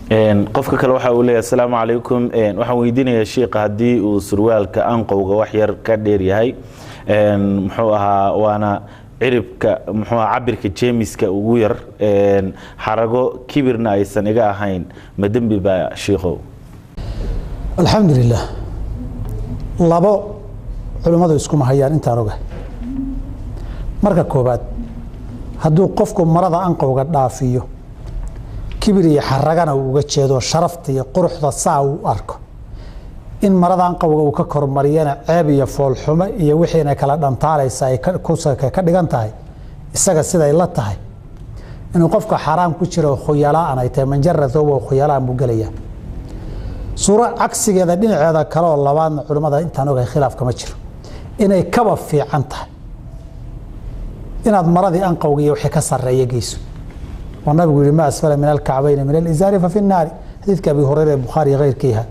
qofka kale waxa uu leeyahay assalaamu calaykum waxaan weydiinayaa sheekha haddii uu surwaalka anqowga wax yar ka dheer yahay muxuu ahaa waana ciribka muxuu ahaa cabirka jeemiska ugu yar xarago kibirna aysan iga ahayn ma dembi baa sheekhow alxamdulilah labo culimmadu iskuma hayaan intaan ogahay marka koobaad hadduu qofku marada anqowga dhaafiyo kibir iyo xaragana uu uga jeedo sharafta iyo quruxda saa uu arko in marada anqowga uu ka kormariyana ceeb iyo foolxumo iyo wixiina kala dhantaalaysa ay ka dhigan tahay isaga siday la tahay inuu qofka xaraam ku jiro khuyalaa ay tahay manjarada oo khuyalaa buu galayaa suuro cagsigeeda dhinaceeda kale oo labaadna culimada intaan ogahay khilaaf kama jiro inay kaba fiican tahay inaad maradii anqowga iyo wixii ka sarreeya geyso والنبي يقول ما أسفل من الكعبين من الإزار ففي النار حديث أبي هريرة البخاري غير كيها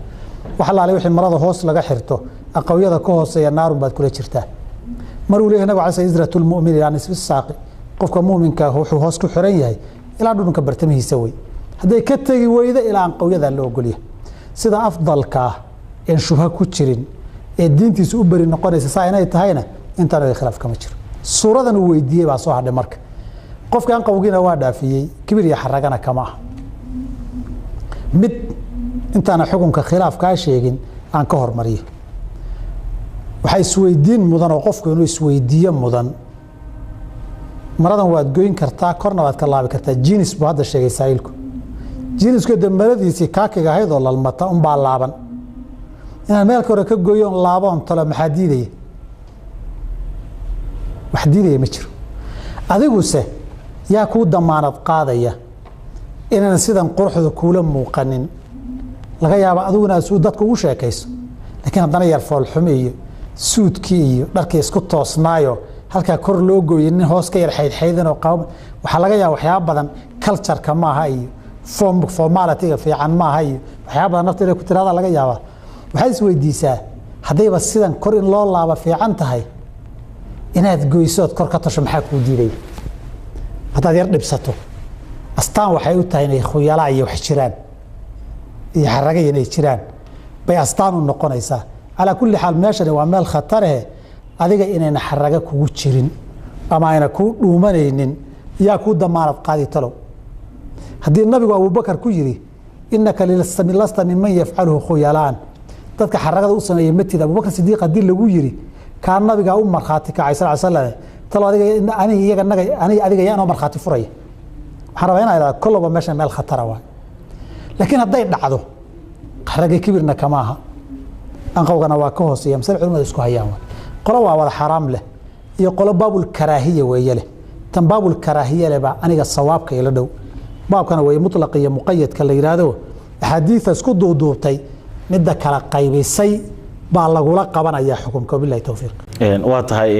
وحلا عليه وحي مرض هوس لقى حرته أقوية كهوس يا النار بعد كل شرته مروا له هنا وعسى إزرة المؤمن يعني في الساق قفك مؤمن كهو هوس كحرية إلى عدو كبرتمه يسوي هذا كتجي وإذا إلى عن قوية ذا اللي أقوله سيدا أفضل كه إن شوها كتشرين الدين تسوبر النقارة ساينا يتهينا أنت لا يخلاف كمتشر صورة ذا نويدية بعصوها هذا مرك qofka aan qowgiina waa dhaafiyay kibir iyo xaragana kama ah mid intaana xukunka khilaaf ka sheegin aan ka hormariyo waxa isweydiin mudan oo qofku inuu isweydiiyo mudan maradan waad goyn kartaa korna waad ka laabi kartaa jinis buu hadda sheegay saayilku jinisku dambaradiisii kaakiga ahayd oo lalmata un baa laaban inaan meel kale ka gooyo laaboon talo maxaa diidaya wax diidaya ma jiro adiguse yaa kuu damaanad qaadaya inaan sidan quruxda kuula muuqanin laga yaabo adiguna suu dadku ugu sheekayso laakiin haddana yar foolxumo iyo suudkii iyo dharkii isku toosnaayo halkaa kor loo gooyay nin hoos ka yar xaydxaydan oo qabo waxaa laga yaaba waxyaaba badan cultureka maaha iyo formalityga fiican maaha iyo waxyaaba badan nafteeda ku tiraada laga yaabaa waxaad isweydiisaa haddayba sidan kor in loo laaba fiican tahay inaad goysood kor ka tasho maxaa kuu diiday haddaad yar dhibsato astaan waxay u tahay inay khuyalaa iyo wax jiraan iyo xaraga inay jiraan bay astaan u noqonaysaa calaa kulli xaal meeshani waa meel khatarahe adiga inayna xaraga kugu jirin ama ayna kuu dhuumanaynin yaa kuu damaanad qaadi talow haddii nabigu abubakar ku yidhi innaka lasta minman yafcaluhu khuyalaan dadka xaragada u sameeyey matid abubakar sidiiq haddii lagu yidhi kaa nabigaa u markhaati kacay sal slam talo adiga yaa inoo markhaati furaya waxaan rabaa inaa idhahda kolloba meesha meel khatara waay laakiin hadday dhacdo xaragii kibirna kama aha anqowgana waa ka hooseeya masale culimada isku hayaan waay qolo waa wada xaraam leh iyo qolo baabul karaahiya weeye leh tan baabul karaahiya leh baa aniga sawaabka ila dhow baabkana weeye mutlaq iyo muqayadka la yidhaahdo axaadiida isku duuduubtay midda kala qaybisay baa lagula qabanayaa xukunka billahi tawfiiq waa tahay